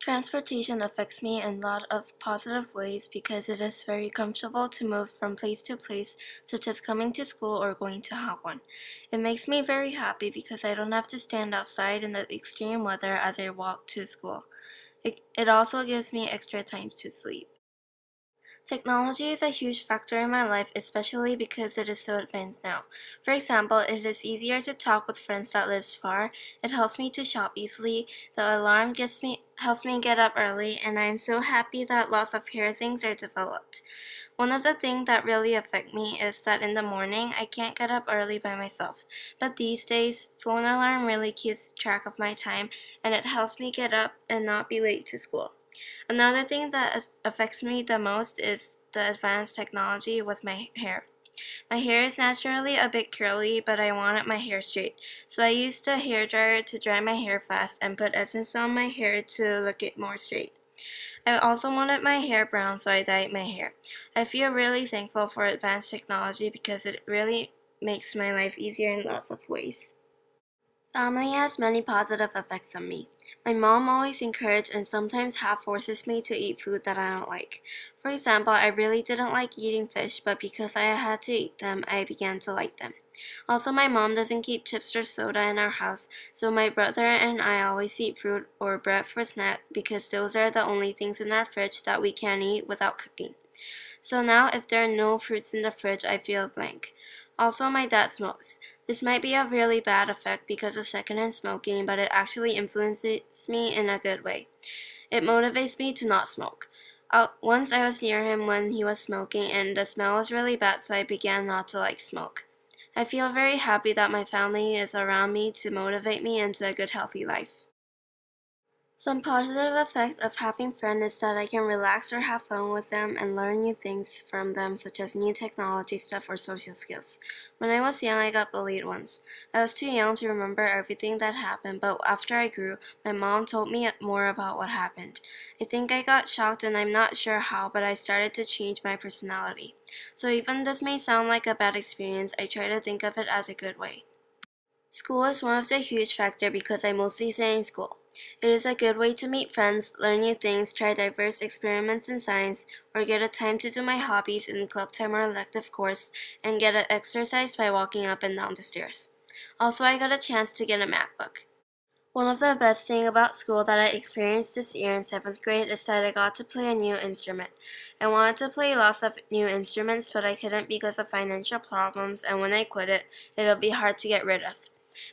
Transportation affects me in a lot of positive ways because it is very comfortable to move from place to place, such as coming to school or going to have one. It makes me very happy because I don't have to stand outside in the extreme weather as I walk to school. It also gives me extra time to sleep. Technology is a huge factor in my life, especially because it is so advanced now. For example, it is easier to talk with friends that live far. It helps me to shop easily. The alarm helps me get up early, and I am so happy that lots of hair things are developed. One of the things that really affect me is that in the morning I can't get up early by myself. But these days, phone alarm really keeps track of my time, and it helps me get up and not be late to school. Another thing that affects me the most is the advanced technology with my hair. My hair is naturally a bit curly, but I wanted my hair straight, so I used a hair dryer to dry my hair fast and put essence on my hair to look it more straight. I also wanted my hair brown, so I dyed my hair. I feel really thankful for advanced technology because it really makes my life easier in lots of ways. Family has many positive effects on me. My mom always encourages and sometimes half forces me to eat food that I don't like. For example, I really didn't like eating fish, but because I had to eat them, I began to like them. Also, my mom doesn't keep chips or soda in our house, so my brother and I always eat fruit or bread for snack because those are the only things in our fridge that we can eat without cooking. So now if there are no fruits in the fridge, I feel blank. Also, my dad smokes. This might be a really bad effect because of secondhand smoking, but it actually influences me in a good way. It motivates me to not smoke. Once I was near him when he was smoking and the smell was really bad, so I began not to like smoke. I feel very happy that my family is around me to motivate me into a good healthy life. Some positive effect of having friends is that I can relax or have fun with them and learn new things from them, such as new technology stuff or social skills. When I was young, I got bullied once. I was too young to remember everything that happened, but after I grew, my mom told me more about what happened. I think I got shocked and I'm not sure how, but I started to change my personality. So even this may sound like a bad experience, I try to think of it as a good way. School is one of the huge factors because I mostly stay in school. It is a good way to meet friends, learn new things, try diverse experiments in science, or get a time to do my hobbies in club time or elective course, and get an exercise by walking up and down the stairs. Also, I got a chance to get a math book. One of the best things about school that I experienced this year in 7th grade is that I got to play a new instrument. I wanted to play lots of new instruments, but I couldn't because of financial problems, and when I quit it, it'll be hard to get rid of.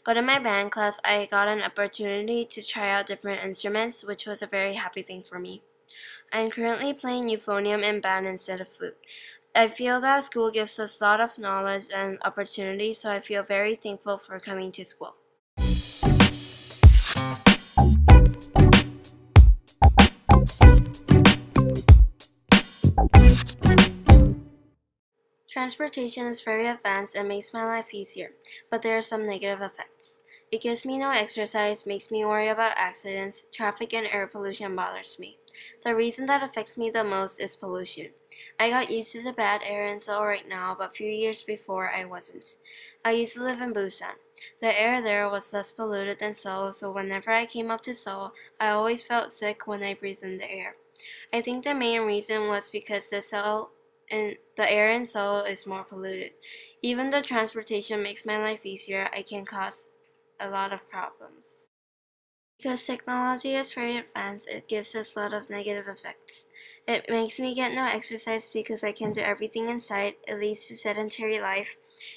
But in my band class, I got an opportunity to try out different instruments, which was a very happy thing for me. I am currently playing euphonium in band instead of flute. I feel that school gives us a lot of knowledge and opportunity, so I feel very thankful for coming to school. Transportation is very advanced and makes my life easier, but there are some negative effects. It gives me no exercise, makes me worry about accidents, traffic and air pollution bothers me. The reason that affects me the most is pollution. I got used to the bad air in Seoul right now, but a few years before I wasn't. I used to live in Busan. The air there was less polluted than Seoul, so whenever I came up to Seoul, I always felt sick when I breathed in the air. I think the main reason was because the air in Seoul is more polluted. Even though transportation makes my life easier, it can cause a lot of problems. Because technology is very advanced, it gives us a lot of negative effects. It makes me get no exercise because I can do everything inside. It leads to sedentary life.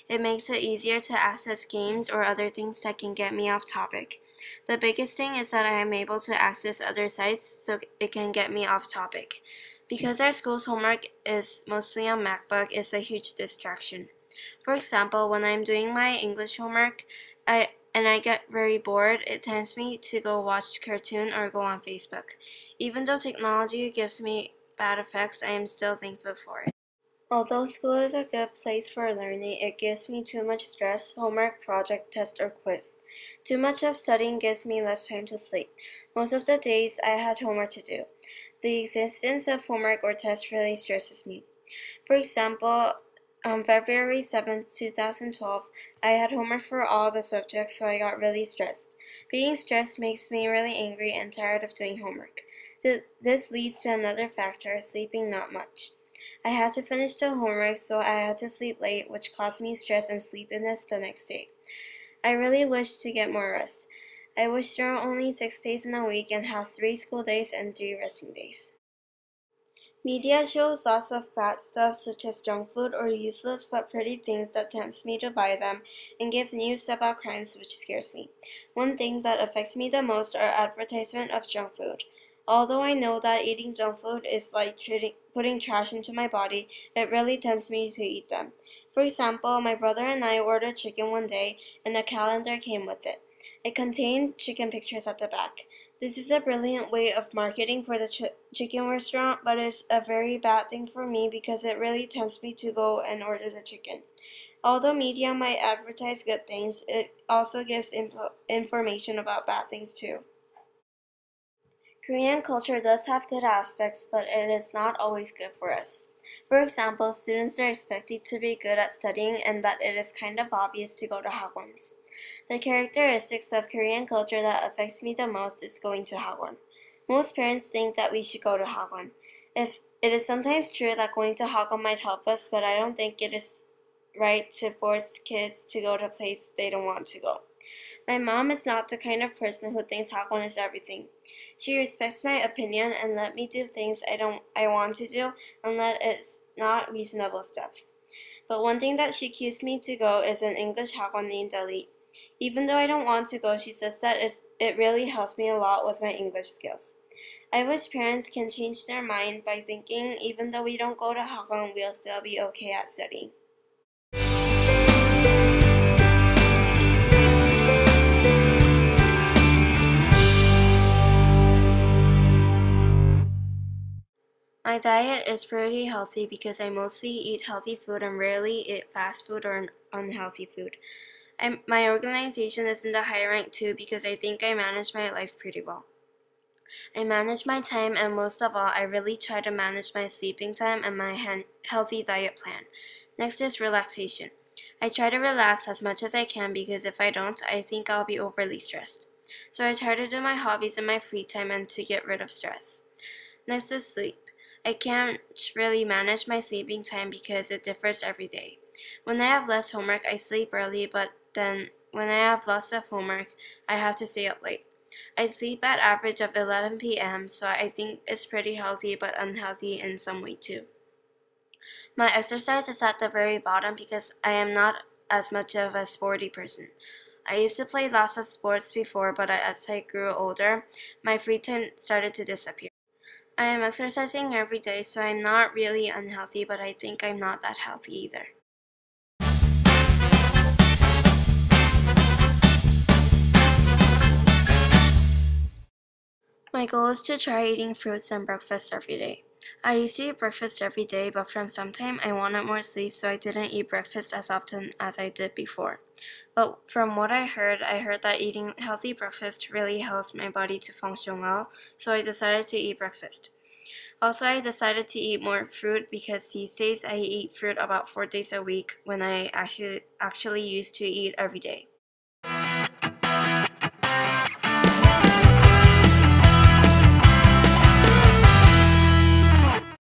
It makes it easier to access games or other things that can get me off topic. The biggest thing is that I am able to access other sites, so it can get me off topic. Because our school's homework is mostly on MacBook, it's a huge distraction. For example, when I'm doing my English homework, I get very bored, it tempts me to go watch cartoon or go on Facebook. Even though technology gives me bad effects, I am still thankful for it. Although school is a good place for learning, it gives me too much stress, homework, project, test, or quiz. Too much of studying gives me less time to sleep. Most of the days I had homework to do. The existence of homework or tests really stresses me. For example, on February 7th, 2012, I had homework for all the subjects, so I got really stressed. Being stressed makes me really angry and tired of doing homework. This leads to another factor, sleeping not much. I had to finish the homework, so I had to sleep late, which caused me stress and sleepiness the next day. I really wish to get more rest. I wish there were only 6 days in a week and have 3 school days and 3 resting days. Media shows lots of bad stuff such as junk food or useless but pretty things that tempts me to buy them and give news about crimes which scares me. One thing that affects me the most are advertisements of junk food. Although I know that eating junk food is like putting trash into my body, it really tempts me to eat them. For example, my brother and I ordered chicken one day and a calendar came with it. It contained chicken pictures at the back. This is a brilliant way of marketing for the chicken restaurant, but it's a very bad thing for me because it really tempts me to go and order the chicken. Although media might advertise good things, it also gives information about bad things too. Korean culture does have good aspects, but it is not always good for us. For example, students are expected to be good at studying and that it is kind of obvious to go to hagwons. The characteristics of Korean culture that affects me the most is going to hagwon. Most parents think that we should go to hagwon. If it is sometimes true that going to hagwon might help us, but I don't think it is right to force kids to go to a place they don't want to go. My mom is not the kind of person who thinks hagwon is everything. She respects my opinion and let me do things I want to do unless it's not reasonable stuff. But one thing that she keeps me to go is an English hagwon named Elite. Even though I don't want to go, she says that it really helps me a lot with my English skills. I wish parents can change their mind by thinking even though we don't go to hagwon, we'll still be okay at studying. My diet is pretty healthy because I mostly eat healthy food and rarely eat fast food or unhealthy food. My organization is in the high rank too because I think I manage my life pretty well. I manage my time and most of all, I really try to manage my sleeping time and my healthy diet plan. Next is relaxation. I try to relax as much as I can because if I don't, I think I'll be overly stressed. So I try to do my hobbies in my free time and to get rid of stress. Next is sleep. I can't really manage my sleeping time because it differs every day. When I have less homework, I sleep early, but then when I have lots of homework, I have to stay up late. I sleep at average of 11 p.m., so I think it's pretty healthy but unhealthy in some way too. My exercise is at the very bottom because I am not as much of a sporty person. I used to play lots of sports before, but as I grew older, my free time started to disappear. I am exercising every day, so I'm not really unhealthy, but I think I'm not that healthy either. My goal is to try eating fruits and breakfast every day. I used to eat breakfast every day, but from some time I wanted more sleep, so I didn't eat breakfast as often as I did before. But from what I heard that eating healthy breakfast really helps my body to function well, so I decided to eat breakfast. Also, I decided to eat more fruit because these days I eat fruit about 4 days a week when I actually used to eat every day.